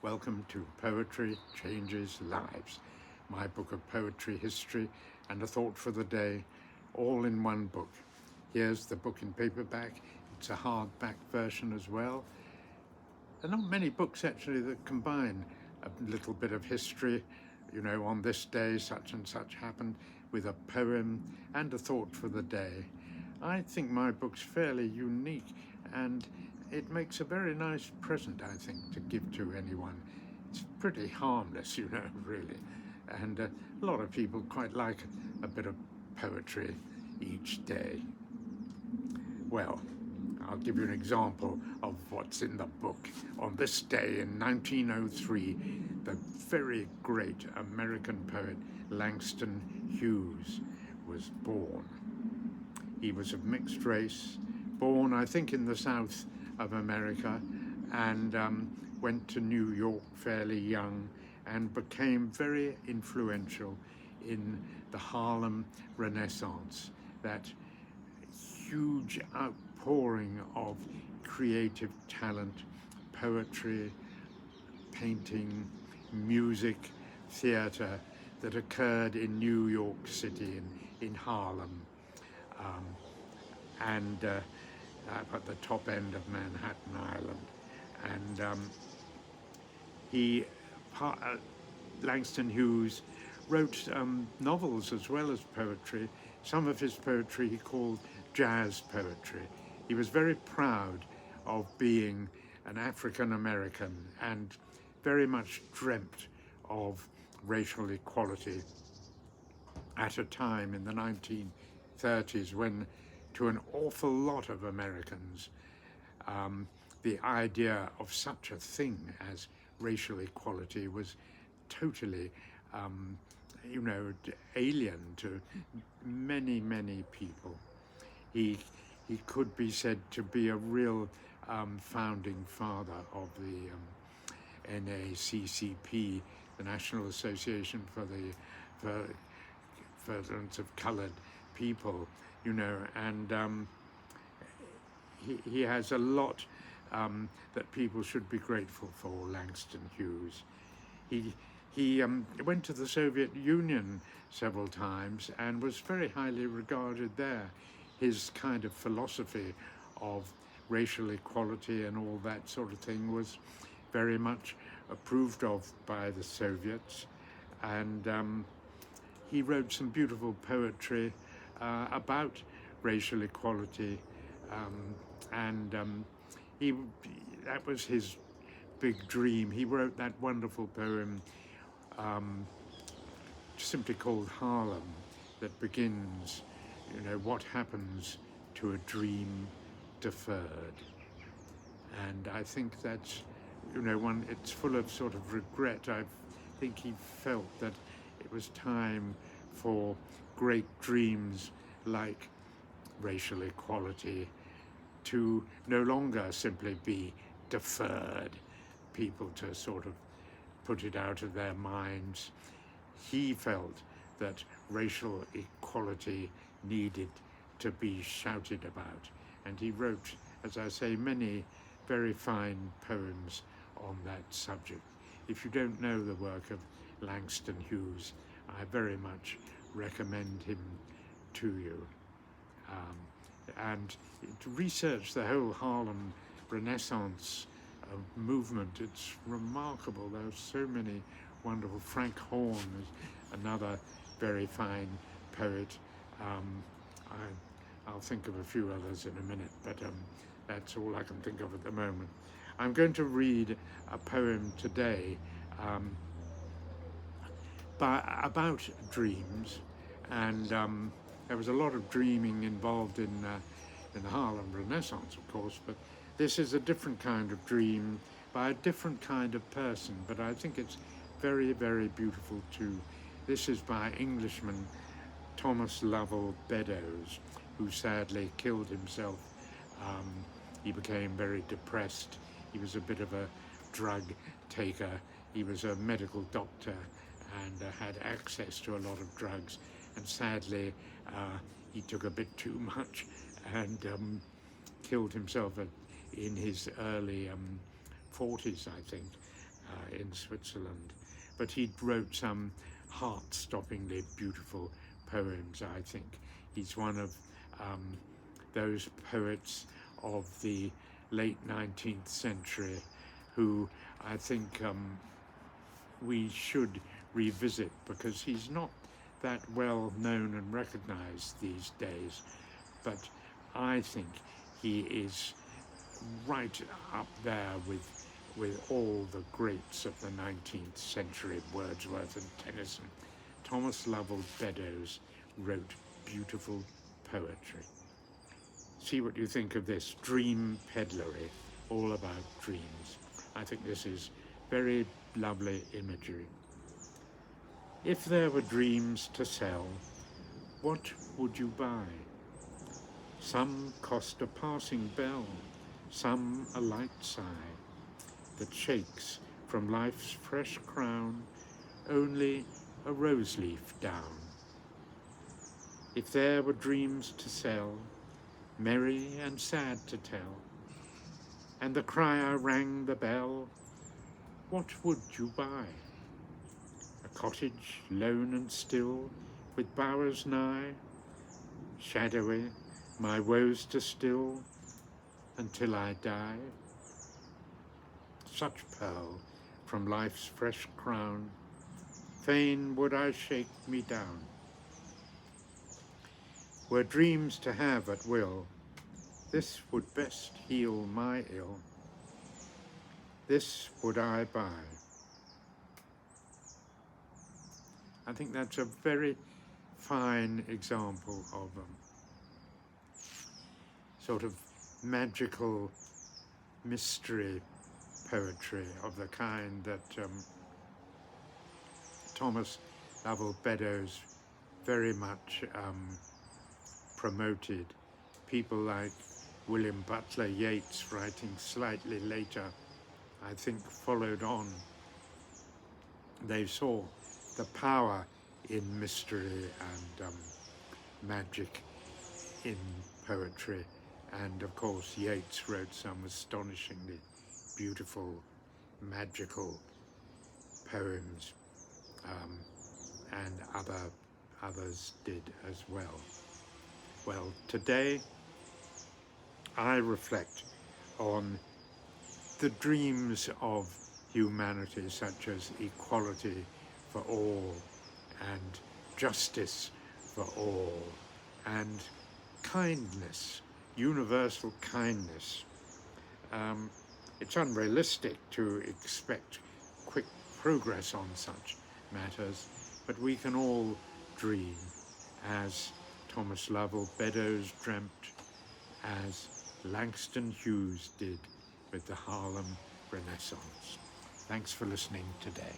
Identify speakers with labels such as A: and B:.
A: Welcome to Poetry Changes Lives, my book of poetry, history, and a thought for the day, all in one book. Here's the book in paperback. It's a hardback version as well. There are not many books actually that combine a little bit of history, on this day such and such happened, with a poem and a thought for the day. I think my book's fairly unique, and it makes a very nice present, I think, to give to anyone. It's pretty harmless, really. And a lot of people quite like a bit of poetry each day. Well, I'll give you an example of what's in the book. On this day in 1903, the very great American poet Langston Hughes was born. He was of mixed race, born, I think, in the South of America, and went to New York fairly young and became very influential in the Harlem Renaissance, that huge outpouring of creative talent, poetry, painting, music, theatre that occurred in New York City, in Harlem, and up at the top end of Manhattan Island. And Langston Hughes wrote novels as well as poetry. Some of his poetry he called jazz poetry. He was very proud of being an African American and very much dreamt of racial equality at a time in the 1930s when, to an awful lot of Americans, the idea of such a thing as racial equality was totally, alien to many, many people. He could be said to be a real founding father of the NAACP, the National Association for the Furtherance of Colored People, and he has a lot that people should be grateful for, Langston Hughes. He went to the Soviet Union several times and was very highly regarded there. His kind of philosophy of racial equality and all that sort of thing was very much approved of by the Soviets, and he wrote some beautiful poetry about racial equality, and that was his big dream. He wrote that wonderful poem simply called Harlem, that begins, what happens to a dream deferred. And I think that's, it's full of sort of regret. I think he felt that it was time for great dreams like racial equality to no longer simply be deferred, people to sort of put it out of their minds. He felt that racial equality needed to be shouted about, and he wrote, as I say, many very fine poems on that subject. If you don't know the work of Langston Hughes, I very much recommend him to you. And to research the whole Harlem Renaissance movement, it's remarkable. There are so many wonderful. Frank Horn is another very fine poet. I'll think of a few others in a minute, but that's all I can think of at the moment. I'm going to read a poem today about dreams, and there was a lot of dreaming involved in the Harlem Renaissance, of course, but this is a different kind of dream by a different kind of person, but I think it's very, very beautiful too. This is by Englishman Thomas Lovell Beddoes, who sadly killed himself. He became very depressed. He was a bit of a drug taker. He was a medical doctor and had access to a lot of drugs, and sadly he took a bit too much and killed himself in his early 40s, I think. in Switzerland. But he wrote some heart-stoppingly beautiful poems, I think. He's one of those poets of the late 19th century who I think we should revisit, because he's not that well known and recognized these days, but I think he is right up there with all the greats of the 19th century, Wordsworth and Tennyson. Thomas Lovell Beddoes wrote beautiful poetry. See what you think of this, Dream-Pedlary, all about dreams. I think this is very lovely imagery. If there were dreams to sell, what would you buy? Some cost a passing bell, some a light sigh that shakes from life's fresh crown only a rose leaf down. If there were dreams to sell, merry and sad to tell, and the crier rang the bell, what would you buy? A cottage lone and still, with bowers nigh, shadowy, my woes to still until I die? Such pearl from life's fresh crown, fain would I shake me down. Were dreams to have at will, this would best heal my ill. This would I buy. I think that's a very fine example of sort of magical mystery poetry of the kind that Thomas Lovell Beddoes very much promoted. People like William Butler Yeats, writing slightly later, I think followed on. They saw the power in mystery and magic in poetry, and of course Yeats wrote some astonishingly beautiful, magical poems, and others did as well. Well, today I reflect on the dreams of humanity, such as equality for all and justice for all and kindness, universal kindness. It's unrealistic to expect quick progress on such matters, but we can all dream, as Thomas Lovell Beddoes dreamt, as Langston Hughes did with the Harlem Renaissance. Thanks for listening today.